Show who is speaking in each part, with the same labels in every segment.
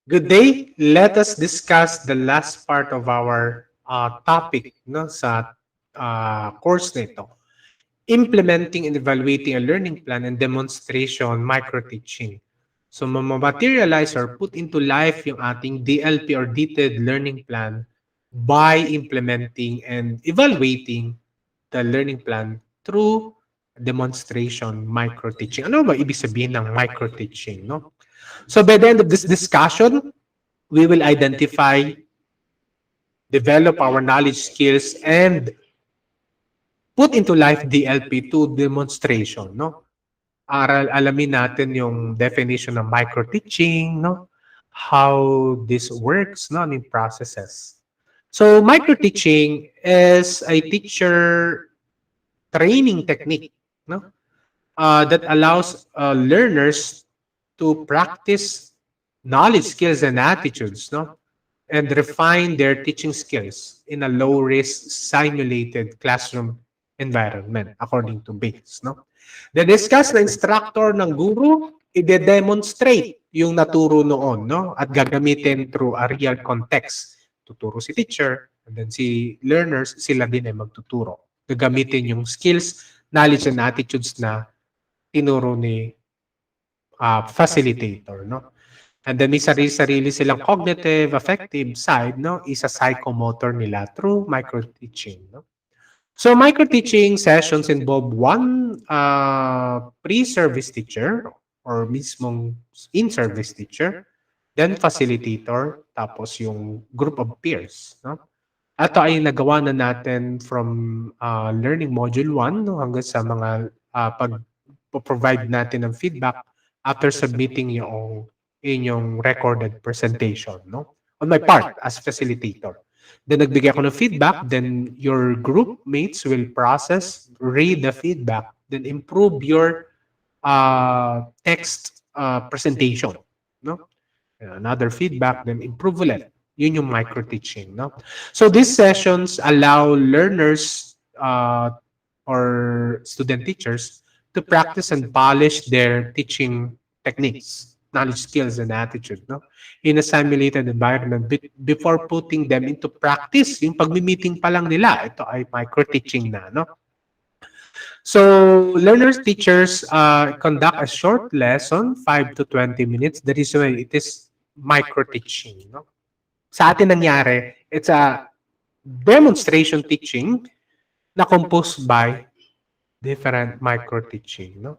Speaker 1: Good day. Let us discuss the last part of our topic no, sa course nito. Implementing and evaluating a learning plan and demonstration microteaching. So, mamaterialize or put into life yung ating DLP or detailed learning plan by implementing and evaluating the learning plan through demonstration microteaching. Ano ba ibig sabihin ng microteaching? No? So, by the end of this discussion, we will identify, develop our knowledge skills, and put into life DLP2 demonstration, no? Alamin natin yung definition ng micro-teaching, no? How this works, no? Yung processes. So, micro-teaching is a teacher training technique, no? That allows learners to practice knowledge, skills, and attitudes, no? And refine their teaching skills in a low-risk simulated classroom environment according to Bates. No? The discuss na instructor ng guru, i-demonstrate yung naturo noon, no? At gagamitin through a real context. Tuturo si teacher, and then si learners, sila din ay magtuturo. Gagamitin yung skills, knowledge, and attitudes na tinuro ni facilitator. No? And then may sarili-sarili silang cognitive, affective side, no? Isa psychomotor nila through micro-teaching. No? So micro-teaching sessions involve one pre-service teacher or mismong in-service teacher, then facilitator, tapos yung group of peers. No? Ito ay nagawa na natin from learning module 1 no, hanggang sa mga pag-provide natin ng feedback after submitting yung inyong recorded presentation, no? On my part as facilitator. Then nagbigay ako ng feedback, then your group mates will process, read the feedback, then improve your text presentation, no? Another feedback, then improve ulit. Yun yung micro-teaching, no? So these sessions allow learners or student teachers to practice and polish their teaching techniques, knowledge, skills, and attitude, no? In a simulated environment before putting them into practice. Yung pag-meeting pa lang nila, ito ay micro-teaching na, no? So, learners, teachers conduct a short lesson, 5 to 20 minutes. The reason why it is micro-teaching, no? Sa atin nangyari, it's a demonstration teaching na composed by different micro-teaching, no?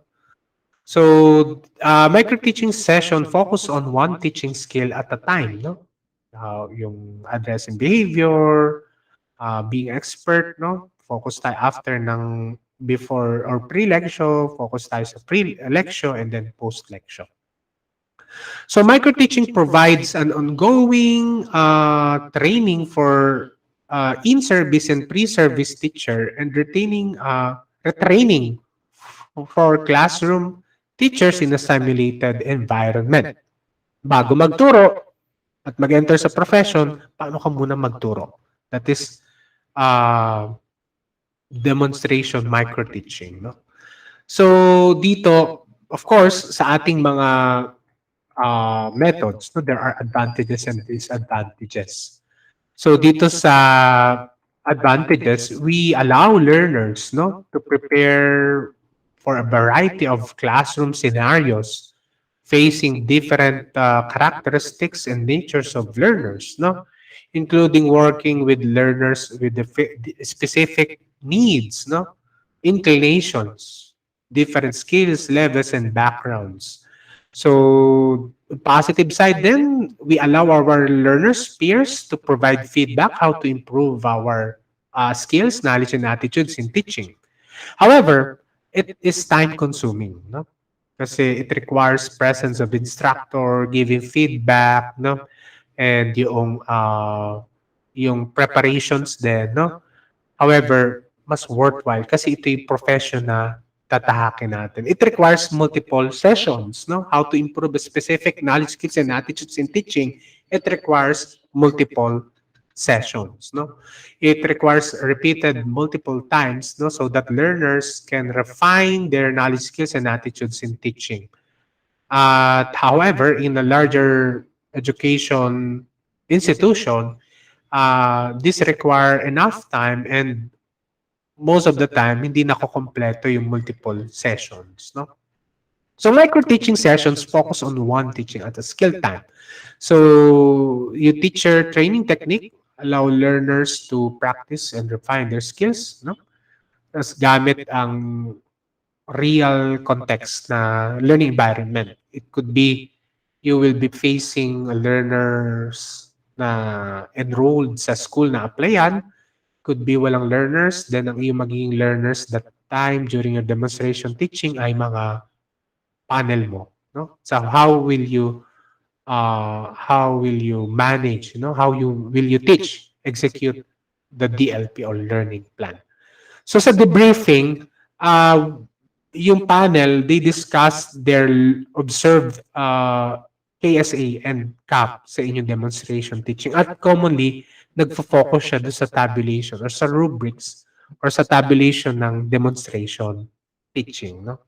Speaker 1: So, micro-teaching session focus on one teaching skill at a time, no? Yung addressing behavior, being expert, no? Focus tayo after ng before or pre-lecture, focus tayo sa pre-lecture and then post-lecture. So, micro-teaching provides an ongoing training for in-service and pre-service teacher and retraining for classroom teachers in a simulated environment. Bago magturo at mag-enter sa profession, paano ka muna magturo? That is demonstration micro-teaching. No? So dito, of course, sa ating mga methods, no, there are advantages and disadvantages. So dito sa advantages, we allow learners no, to prepare for a variety of classroom scenarios facing different characteristics and natures of learners, no? Including working with learners with the specific needs, no? Inclinations, different skills, levels, and backgrounds. So, positive side then, we allow our learners, peers, to provide feedback how to improve our skills, knowledge, and attitudes in teaching. However, it is time consuming, no? Kasi it requires presence of instructor, giving feedback, no? And yung preparations din, no? However, mas worthwhile kasi ito yung profession na tatahakin natin. It requires multiple sessions, no? How to improve a specific knowledge, skills, and attitudes in teaching. It requires multiple sessions, no? It requires repeated multiple times, no? So that learners can refine their knowledge, skills, and attitudes in teaching. However, in a larger education institution, this require enough time, and most of the time hindi nakokompleto yung multiple sessions, no? So micro-teaching sessions focus on one teaching at a skill time. So you teacher training technique allow learners to practice and refine their skills, no? Tapos gamit ang real context na learning environment. It could be you will be facing learners na enrolled sa school na applyan. Could be walang learners. Then ang iyong magiging learners that time during your demonstration teaching ay mga panel mo. No? So how will you manage, how will you teach, execute the DLP or learning plan. So sa debriefing, uh, yung panel, they discuss their observed KSA and CAP sa inyong demonstration teaching. At commonly, nagfo-focus siya doon sa tabulation or sa rubrics or sa tabulation ng demonstration teaching. No?